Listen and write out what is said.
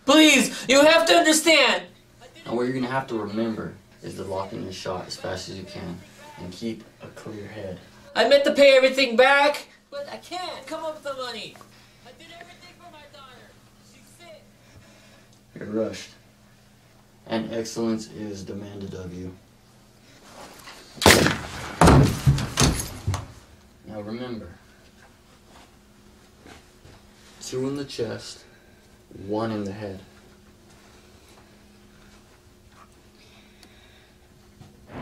Please, you have to understand. And what you're going to have to remember is to lock in your shot as fast as you can and keep a clear head. I meant to pay everything back, but I can't come up with the money. I did everything for my daughter. She's sick. You're rushed. And excellence is demanded of you. Now remember, 2 in the chest, 1 in the head.